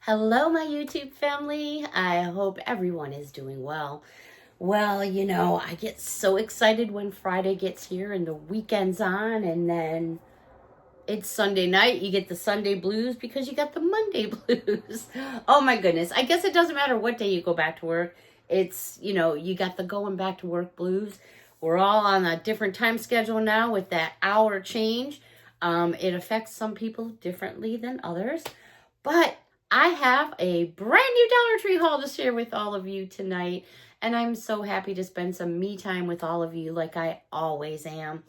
Hello, my YouTube family. I hope everyone is doing well. Well, I get so excited when Friday gets here and the weekend's on, and then it's Sunday night. You get the Sunday blues because you got the Monday blues. Oh my goodness. I guess it doesn't matter what day you go back to work. It's, you got the going back to work blues. We're all on a different time schedule now with that hour change. It affects some people differently than others, but I have a brand new Dollar Tree haul to share with all of you tonight, and I'm so happy to spend some me time with all of you like I always am.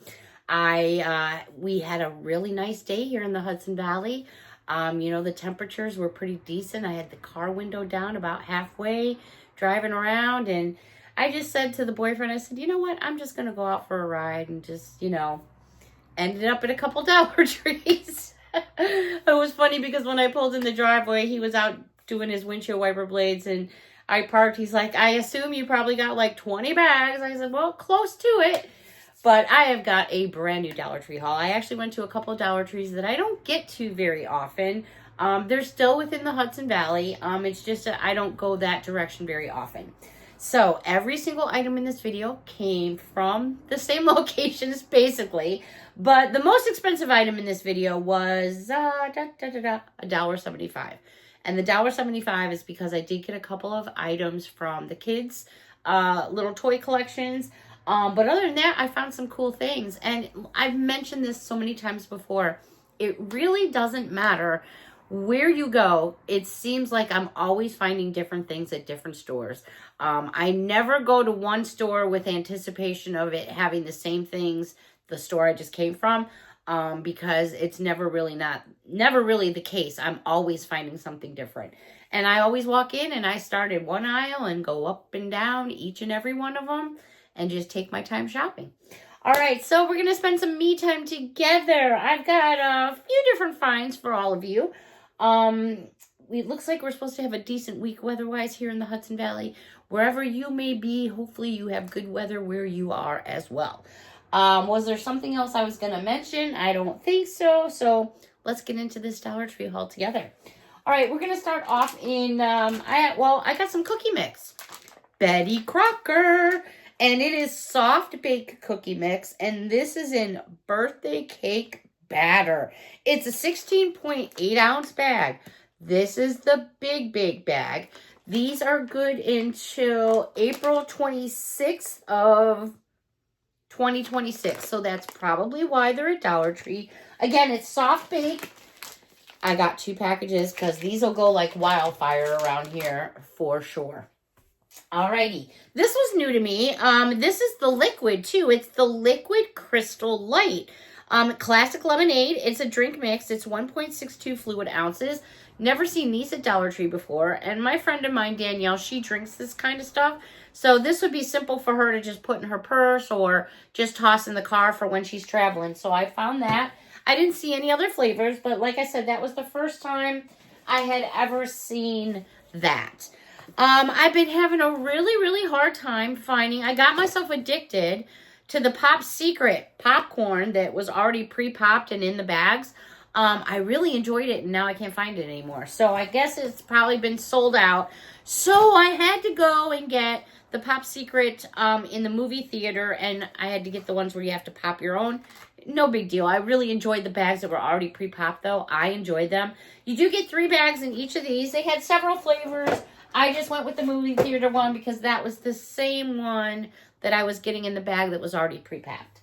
We had a really nice day here in the Hudson Valley. The temperatures were pretty decent. I had the car window down about halfway, driving around, and I just said to the boyfriend, I said, you know what, I'm just going to go out for a ride, and just, ended up at a couple Dollar Trees. It was funny because when I pulled in the driveway, he was out doing his windshield wiper blades, and I parked. He's like, I assume you probably got like 20 bags. I said, well, close to it. But I have got a brand new Dollar Tree haul. I actually went to a couple of Dollar Trees that I don't get to very often. They're still within the Hudson Valley. It's just that I don't go that direction very often. So every single item in this video came from the same locations, basically. But the most expensive item in this video was $1.75. And the $1.75 is because I did get a couple of items from the kids' little toy collections. But other than that, I found some cool things. And I've mentioned this so many times before. It really doesn't matter where you go. It seems like I'm always finding different things at different stores. I never go to one store with anticipation of it having the same things the store I just came from, because it's never really the case. I'm always finding something different. And I always walk in and I start in one aisle and go up and down each and every one of them and just take my time shopping. All right, so we're going to spend some me time together. I've got a few different finds for all of you. It looks like we're supposed to have a decent week weather-wise here in the Hudson Valley. Wherever you may be, hopefully you have good weather where you are as well. Was there something else I was going to mention? I don't think so. So let's get into this Dollar Tree haul together. All right, we're going to start off in, I got some cookie mix. Betty Crocker. And it is soft bake cookie mix. And this is in birthday cake batter. It's a 16.8 ounce bag. This is the big bag. These are good until April 26th of 2026. So that's probably why they're at Dollar Tree. Again, it's soft bake. I got 2 packages because these will go like wildfire around here for sure. Alrighty, this was new to me. This is the liquid too. It's the Liquid Crystal Light. Classic lemonade. It's a drink mix. It's 1.62 fluid ounces. Never seen these at Dollar Tree before. And my friend of mine, Danielle, she drinks this kind of stuff. So this would be simple for her to just put in her purse or just toss in the car for when she's traveling. So I found that. I didn't see any other flavors, but like I said, that was the first time I had ever seen that. I've been having a really hard time finding. I got myself addicted to the Pop Secret popcorn that was already pre-popped and in the bags. I really enjoyed it, and now I can't find it anymore. So I guess it's probably been sold out. So I had to go and get the Pop Secret in the movie theater, and I had to get the ones where you have to pop your own. No big deal. I really enjoyed the bags that were already pre-popped, though. I enjoyed them. You do get 3 bags in each of these. They had several flavors. I just went with the movie theater one because that was the same one that I was getting in the bag that was already pre-popped.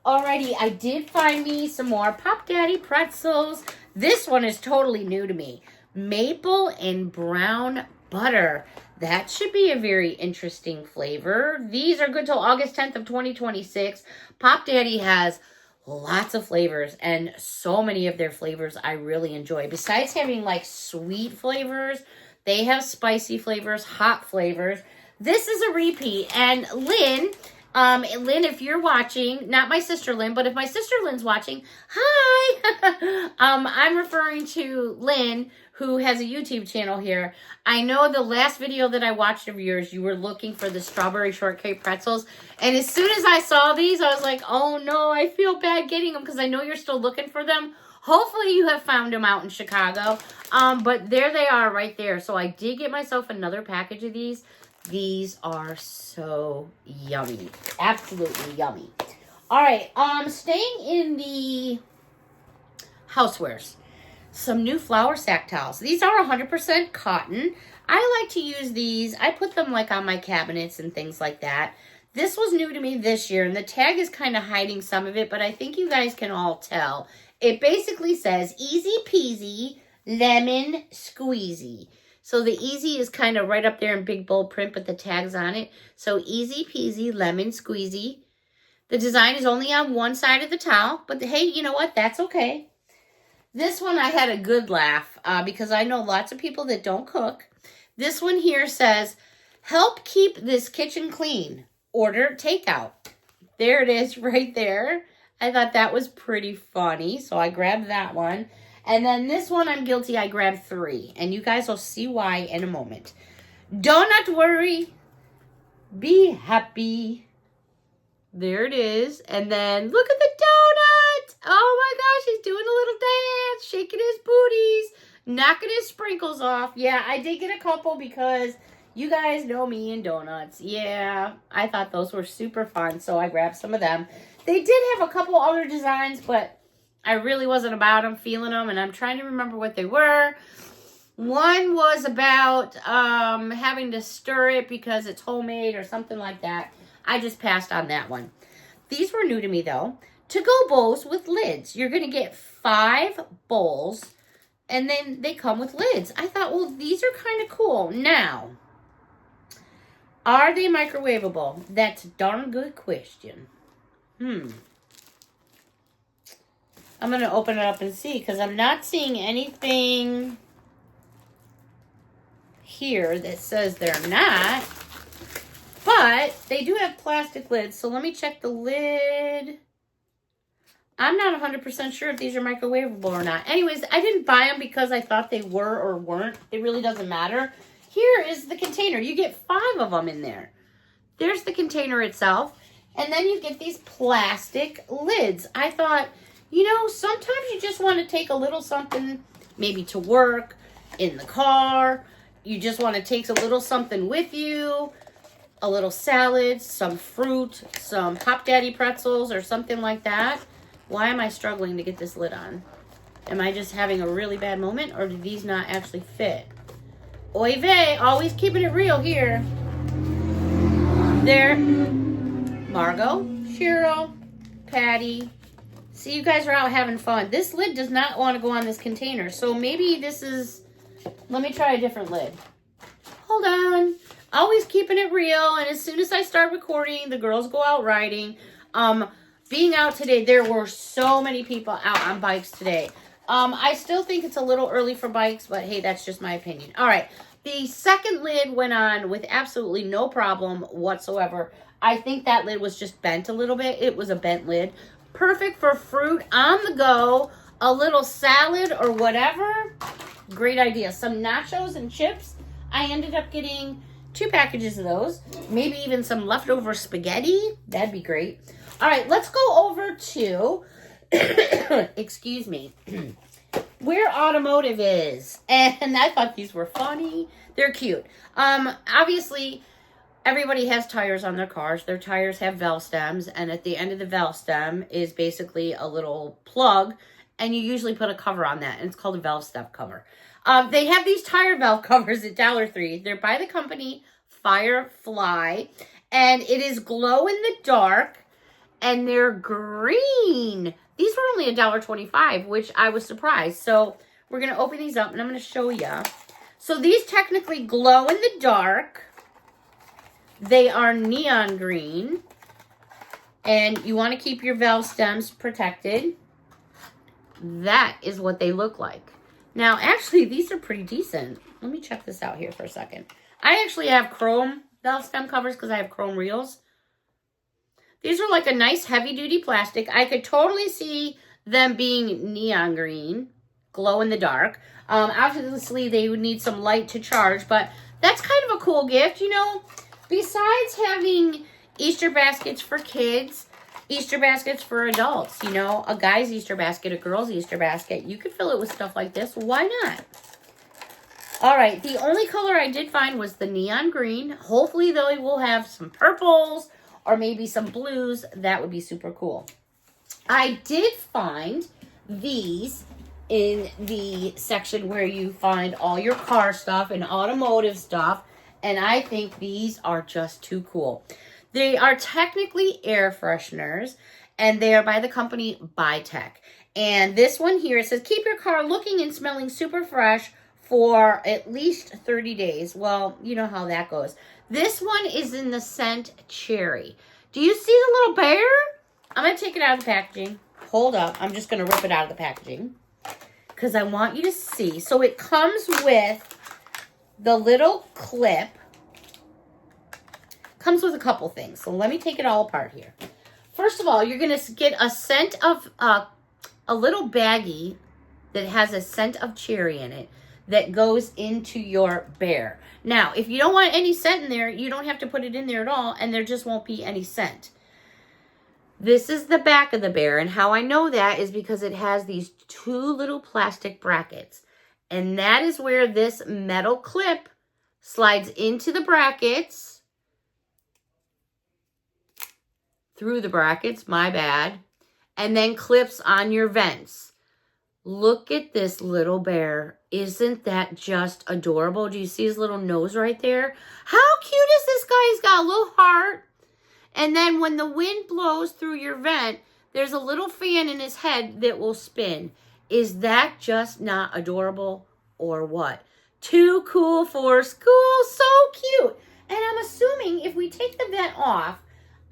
Alrighty, I did find me some more Pop Daddy pretzels. This one is totally new to me. Maple and brown butter. That should be a very interesting flavor. These are good till August 10th of 2026. Pop Daddy has lots of flavors, and so many of their flavors I really enjoy. Besides having like sweet flavors, they have spicy flavors, hot flavors. This is a repeat, and Lynn, if you're watching, not my sister Lynn, but if my sister Lynn's watching, hi! I'm referring to Lynn, who has a YouTube channel here. I know the last video that I watched of yours, you were looking for the strawberry shortcake pretzels. And as soon as I saw these, I was like, oh no, I feel bad getting them because I know you're still looking for them. Hopefully you have found them out in Chicago. But there they are right there. So I did get myself another package of these. These are so yummy. Absolutely yummy. All right, staying in the housewares. Some new flour sack towels. These are 100% cotton. I like to use these. I put them like on my cabinets and things like that. This was new to me this year, and the tag is kind of hiding some of it, but I think you guys can all tell. It basically says, easy peasy, lemon squeezy. So the easy is kind of right up there in big bold print, but the tag's on it. So easy peasy, lemon squeezy. The design is only on one side of the towel, but hey, you know what? That's okay. This one I had a good laugh because I know lots of people that don't cook. This one here says, help keep this kitchen clean. Order takeout. There it is right there. I thought that was pretty funny, so I grabbed that one. And then this one, I'm guilty, I grabbed 3. And you guys will see why in a moment. Don't worry. Be happy. There it is. And then look at the donut. Oh my gosh, he's doing a little dance, shaking his booties, knocking his sprinkles off. Yeah, I did get a couple because you guys know me and donuts. Yeah, I thought those were super fun, so I grabbed some of them. They did have a couple other designs, but I really wasn't about them, feeling them, and I'm trying to remember what they were. One was about having to stir it because it's homemade or something like that. I just passed on that one. These were new to me, though. To-go bowls with lids. You're going to get 5 bowls, and then they come with lids. I thought, well, these are kind of cool. Now, are they microwavable? That's a darn good question. I'm going to open it up and see because I'm not seeing anything here that says they're not. But they do have plastic lids, so let me check the lid. I'm not 100% sure if these are microwavable or not. Anyways, I didn't buy them because I thought they were or weren't. It really doesn't matter. Here is the container. You get 5 of them in there. There's the container itself. And then you get these plastic lids. I thought, you know, sometimes you just want to take a little something, maybe to work, in the car. You just want to take a little something with you. A little salad, some fruit, some Pop Daddy pretzels or something like that. Why am I struggling to get this lid on? Am I just having a really bad moment or do these not actually fit? Oy vey, always keeping it real here. There, Margot, Cheryl, Patty. See, you guys are out having fun. This lid does not want to go on this container. So maybe this is, let me try a different lid. Hold on. Always keeping it real, and as soon as I start recording, the girls go out riding. Being out today, there were so many people out on bikes today. I still think it's a little early for bikes, but hey, that's just my opinion. All right, the second lid went on with absolutely no problem whatsoever. I think that lid was just bent a little bit. It was a bent lid. Perfect for fruit on the go, a little salad or whatever. Great idea. Some nachos and chips. I ended up getting 2 packages of those. Maybe even some leftover spaghetti. That'd be great. All right, let's go over to, excuse me, where Automotive is. And I thought these were funny. They're cute. Obviously, everybody has tires on their cars. Their tires have valve stems. And at the end of the valve stem is basically a little plug. And you usually put a cover on that. And it's called a valve step cover. They have these tire valve covers at Dollar Tree. They're by the company Firefly. And it is glow in the dark. And they're green. These were only $1.25, which I was surprised. So we're going to open these up and I'm going to show you. So these technically glow in the dark. They are neon green. And you want to keep your valve stems protected. That is what they look like. Now, actually, these are pretty decent. Let me check this out here for a second. I actually have chrome valve stem covers because I have chrome reels. These are like a nice heavy-duty plastic. I could totally see them being neon green, glow in the dark. Obviously, they would need some light to charge, but that's kind of a cool gift. You know, besides having Easter baskets for kids, Easter baskets for adults. You know, a guy's Easter basket, a girl's Easter basket. You could fill it with stuff like this. Why not? All right, the only color I did find was the neon green. Hopefully, they will have some purples or maybe some blues. That would be super cool. I did find these in the section where you find all your car stuff and automotive stuff, and I think these are just too cool. They are technically air fresheners, and they are by the company Bytech. And this one here, it says, keep your car looking and smelling super fresh for at least 30 days. Well, you know how that goes. This one is in the scent cherry. Do you see the little bear? I'm going to take it out of the packaging. Hold up. I'm just going to rip it out of the packaging because I want you to see. So it comes with the little clip. Comes with a couple things. So let me take it all apart here. First of all, you're going to get a scent of a little baggie that has a scent of cherry in it that goes into your bear. Now, if you don't want any scent in there, you don't have to put it in there at all, and there just won't be any scent. This is the back of the bear, and how I know that is because it has these two little plastic brackets, and that is where this metal clip slides into the brackets, through the brackets, my bad, and then clips on your vents. Look at this little bear. Isn't that just adorable? Do you see his little nose right there? How cute is this guy? He's got a little heart. And then when the wind blows through your vent, there's a little fan in his head that will spin. Is that just not adorable or what? Too cool for school. So cute. And I'm assuming if we take the vent off,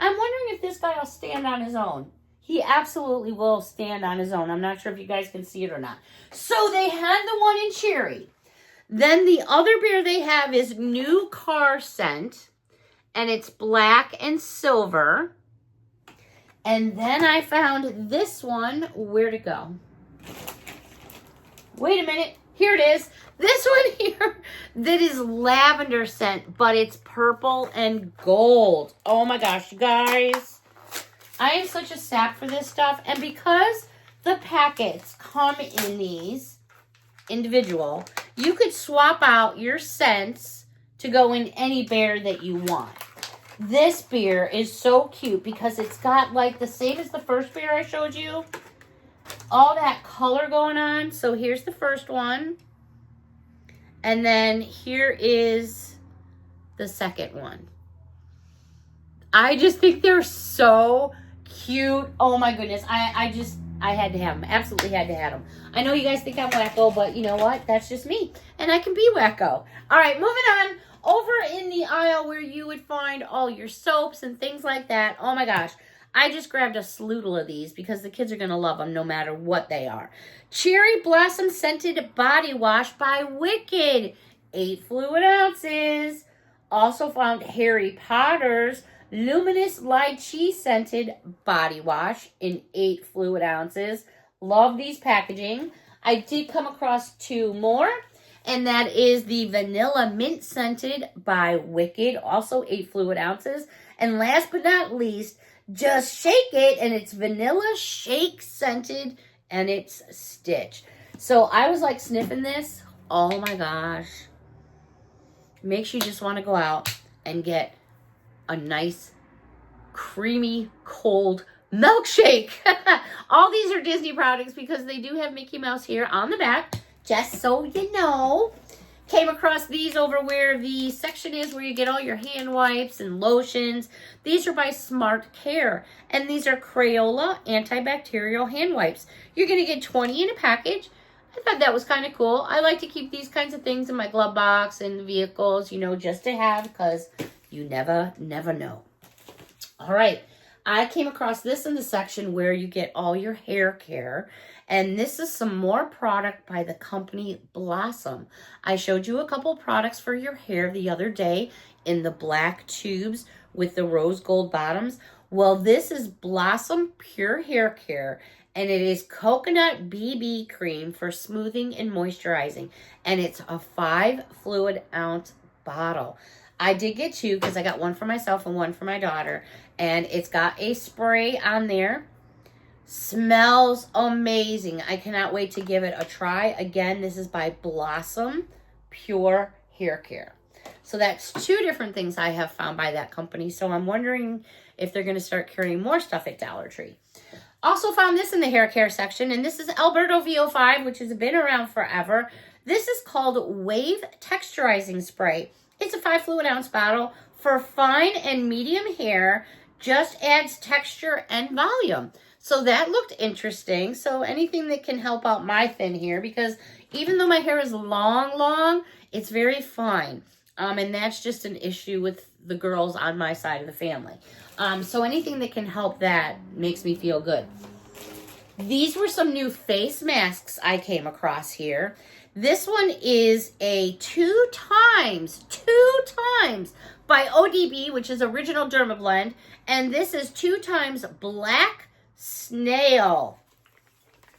I'm wondering if this guy will stand on his own. He absolutely will stand on his own. I'm not sure if you guys can see it or not. So they had the one in cherry. Then the other beer they have is New Car Scent. And it's black and silver. And then I found this one. Where'd it go? Wait a minute. Here it is. This one here that is lavender scent, but it's purple and gold. Oh my gosh, you guys. I am such a sap for this stuff. And because the packets come in these individual, you could swap out your scents to go in any beer that you want. This beer is so cute because it's got like the same as the first beer I showed you. All that color going on. So here's the first one. And then here is the second one. I just think they're so cute. Oh my goodness. I had to have them. Absolutely had to have them. I know you guys think I'm wacko, but you know what? That's just me. And I can be wacko. All right, moving on. Over in the aisle where you would find all your soaps and things like that. Oh my gosh. I just grabbed a sloodle of these because the kids are going to love them no matter what they are. Cherry Blossom Scented Body Wash by Wicked. 8 fluid ounces. Also found Harry Potter's Luminous Lychee Scented Body Wash in 8 fluid ounces. Love these packaging. I did come across 2 more. And that is the Vanilla Mint Scented by Wicked. Also 8 fluid ounces. And last but not least, Just Shake It. And it's Vanilla Shake Scented. And it's Stitch. So I was like sniffing this. Oh my gosh. Makes you just want to go out and get a nice, creamy, cold milkshake. All these are Disney products because they do have Mickey Mouse here on the back. Just so you know. Came across these over where the section is where you get all your hand wipes and lotions. These are by Smart Care. And these are Crayola antibacterial hand wipes. You're going to get 20 in a package. I thought that was kind of cool. I like to keep these kinds of things in my glove box and vehicles, you know, just to have because you never know. All right. I came across this in the section where you get all your hair care. And this is some more product by the company Blossom. I showed you a couple products for your hair the other day in the black tubes with the rose gold bottoms. Well, this is Blossom Pure Hair Care. And it is coconut BB cream for smoothing and moisturizing. And it's a 5 fluid ounce bottle. I did get two because I got one for myself and one for my daughter. And it's got a spray on there. Smells amazing. I cannot wait to give it a try. Again, this is by Blossom Pure Hair Care. So that's two different things I have found by that company. So I'm wondering if they're going to start carrying more stuff at Dollar Tree. Also found this in the hair care section, and this is Alberto VO5, which has been around forever. This is called Wave Texturizing Spray. It's a 5 fluid ounce bottle for fine and medium hair. Just adds texture and volume. So that looked interesting. So anything that can help out my thin hair, because even though my hair is long, it's very fine. And that's just an issue with the girls on my side of the family. So anything that can help that makes me feel good. These were some new face masks I came across here. This one is a two times by ODB, which is Original Derma Blend. And this is 2 times Black Snail.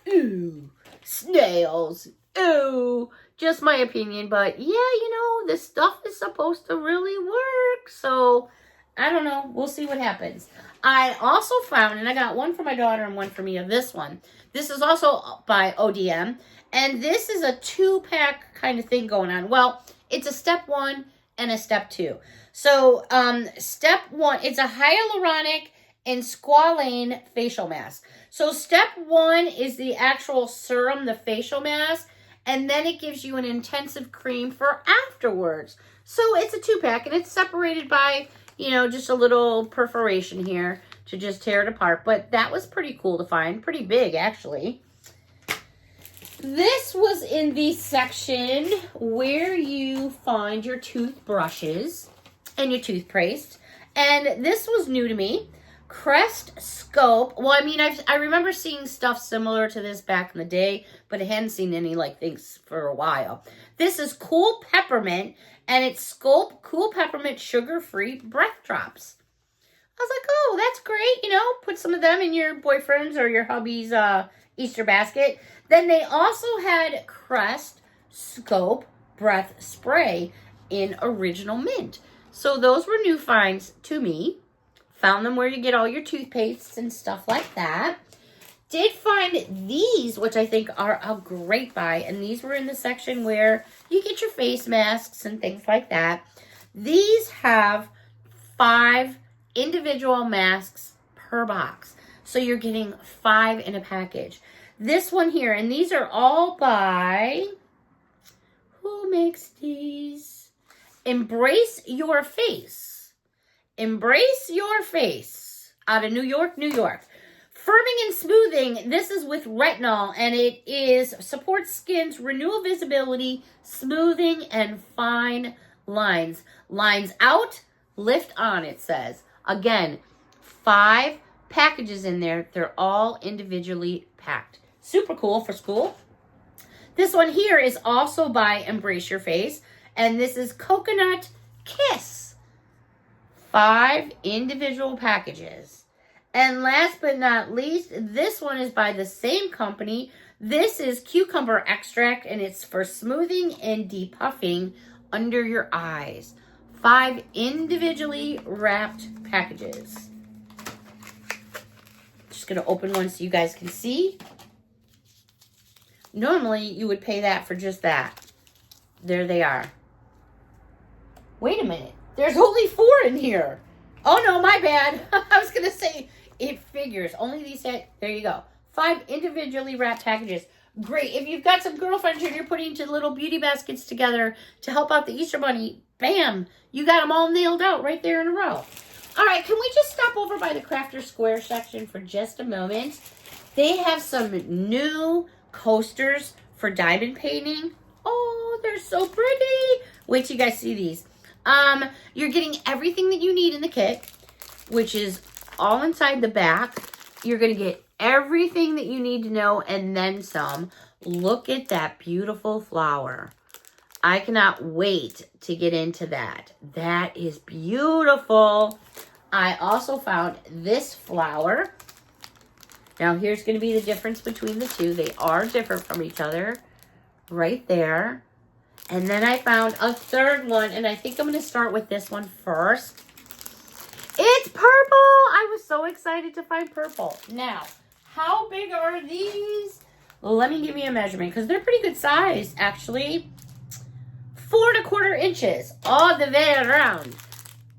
Ooh, snails. Ooh, just my opinion. But yeah, you know, this stuff is supposed to really work. So I don't know. We'll see what happens. I also found, and I got one for my daughter and one for me of this one. This is also by ODM. And this is a 2-pack kind of thing going on. Well, it's a step 1 and a step 2. So, step 1, it's a hyaluronic and squalane facial mask. So, step 1 is the actual serum, the facial mask, and then it gives you an intensive cream for afterwards. So, it's a 2-pack, and it's separated by, you know, just a little perforation here to just tear it apart. But that was pretty cool to find. Pretty big, actually. This was in the section where you find your toothbrushes and your toothpaste. And this was new to me. Crest Scope. Well, I mean, I remember seeing stuff similar to this back in the day, but I hadn't seen any like things for a while. This is Cool Peppermint, and it's Scope Cool Peppermint Sugar-Free Breath Drops. I was like, oh, that's great. You know, put some of them in your boyfriend's or your hubby's Easter basket. Then they also had Crest Scope Breath Spray in Original Mint. So those were new finds to me. Found them where you get all your toothpastes and stuff like that. Did find these, which I think are a great buy. And these were in the section where you get your face masks and things like that. These have 5 individual masks per box. So you're getting 5 in a package. This one here, and these are all by, who makes these? Embrace Your Face. Embrace Your Face out of New York, New York. Firming and smoothing, this is with retinol, and it is supports skin's renewal visibility, smoothing, and fine lines. Lines out, lift on, it says. Again, 5 packages in there. They're all individually packed. Super cool for school. This one here is also by Embrace Your Face, and this is Coconut Kiss. 5 individual packages. And last but not least, this one is by the same company. This is Cucumber Extract, and it's for smoothing and depuffing under your eyes. 5 individually wrapped packages. Just going to open one so you guys can see. Normally, you would pay that for just that. There they are. Wait a minute. There's only 4 in here. Oh, no, my bad. I was going to say, it figures. Only these, there you go. 5 individually wrapped packages. Great. If you've got some girlfriends and you're putting into little beauty baskets together to help out the Easter Bunny, bam, you got them all nailed out right there in a row. All right, can we just stop over by the Crafter Square section for just a moment? They have some new coasters for diamond painting. Oh, they're so pretty. Wait till you guys see these. You're getting everything that you need in the kit, which is all inside the back. You're going to get everything that you need to know and then some. Look at that beautiful flower. I cannot wait to get into that. That is beautiful. I also found this flower. Now, here's going to be the difference between the two. They are different from each other right there. And then I found a third one, and I think I'm going to start with this one first. It's purple! I was so excited to find purple. Now, how big are these? Well, let me give you a measurement, because they're pretty good size, actually. 4¼ inches all the way around.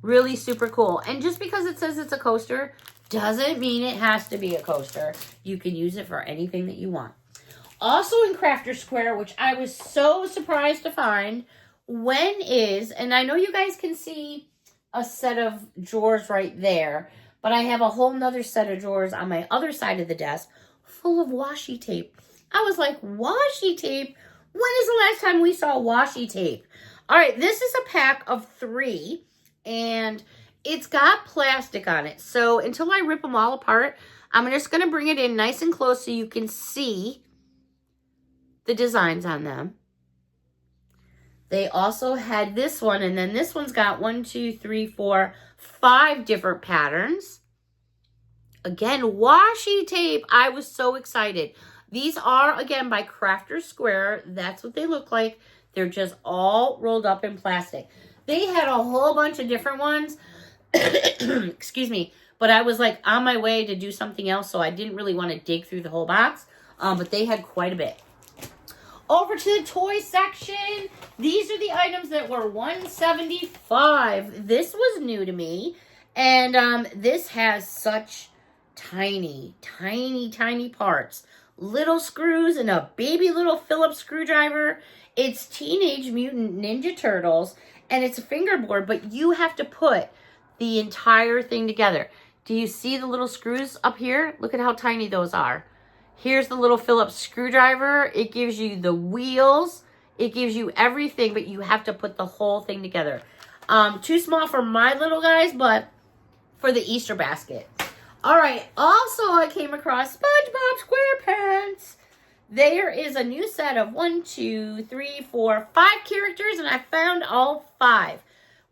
Really super cool. And just because it says it's a coaster doesn't mean it has to be a coaster. You can use it for anything that you want. Also in Crafter Square, which I was so surprised to find, and I know you guys can see a set of drawers right there, but I have a whole nother set of drawers on my other side of the desk full of washi tape. I was like, washi tape? When is the last time we saw washi tape? All right, this is a pack of 3, and it's got plastic on it. So until I rip them all apart, I'm just going to bring it in nice and close so you can see the designs on them. They also had this one, and then this one's got 1, 2, 3, 4, 5 different patterns. Again, washi tape. I was so excited. These are, again, by Crafter Square. That's what they look like. They're just all rolled up in plastic. They had a whole bunch of different ones. Excuse me. But I was like on my way to do something else, so I didn't really want to dig through the whole box. But they had quite a bit. Over to the toy section. These are the items that were $175. This was new to me. And this has such tiny, tiny, tiny parts. Little screws and a baby little Phillips screwdriver. It's Teenage Mutant Ninja Turtles. And it's a fingerboard, but you have to put the entire thing together. Do you see the little screws up here? Look at how tiny those are. Here's the little Phillips screwdriver. It gives you the wheels. It gives you everything, but you have to put the whole thing together. Too small for my little guys, but for the Easter basket. All right. Also, I came across SpongeBob SquarePants. There is a new set of 1, 2, 3, 4, 5 characters, and I found all 5.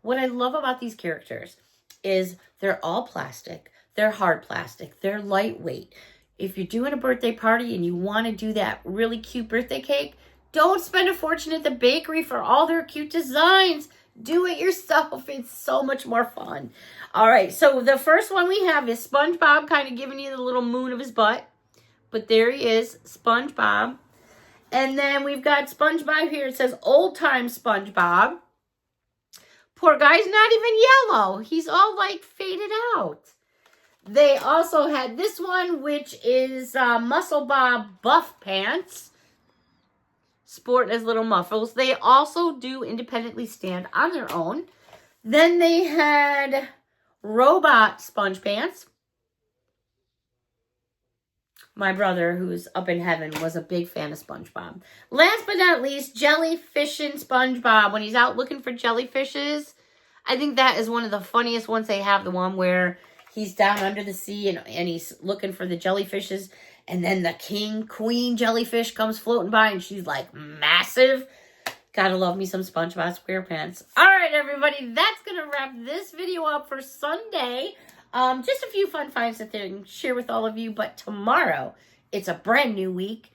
What I love about these characters is they're all plastic. They're hard plastic. They're lightweight. If you're doing a birthday party and you want to do that really cute birthday cake, don't spend a fortune at the bakery for all their cute designs. Do it yourself. It's so much more fun. All right, so the first one we have is SpongeBob kind of giving you the little moon of his butt. But there he is, SpongeBob. And then we've got SpongeBob here. It says old time SpongeBob. Poor guy's not even yellow. He's all like faded out. They also had this one, which is Muscle Bob Buff Pants. Sport as little muffles. They also do independently stand on their own. Then they had Robot Sponge Pants. My brother, who's up in heaven, was a big fan of SpongeBob. Last but not least, Jellyfishin' SpongeBob. When he's out looking for jellyfishes, I think that is one of the funniest ones they have. The one where he's down under the sea and he's looking for the jellyfishes. And then the queen jellyfish comes floating by and she's like massive. Gotta love me some SpongeBob SquarePants. All right, everybody. That's going to wrap this video up for Sunday. Just a few fun finds that I can share with all of you. But tomorrow, it's a brand new week,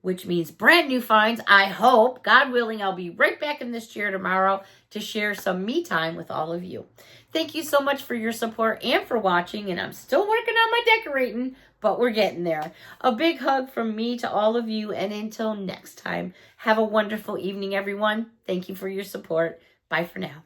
which means brand new finds. I hope, God willing, I'll be right back in this chair tomorrow to share some me time with all of you. Thank you so much for your support and for watching. And I'm still working on my decorating, but we're getting there. A big hug from me to all of you. And until next time, have a wonderful evening, everyone. Thank you for your support. Bye for now.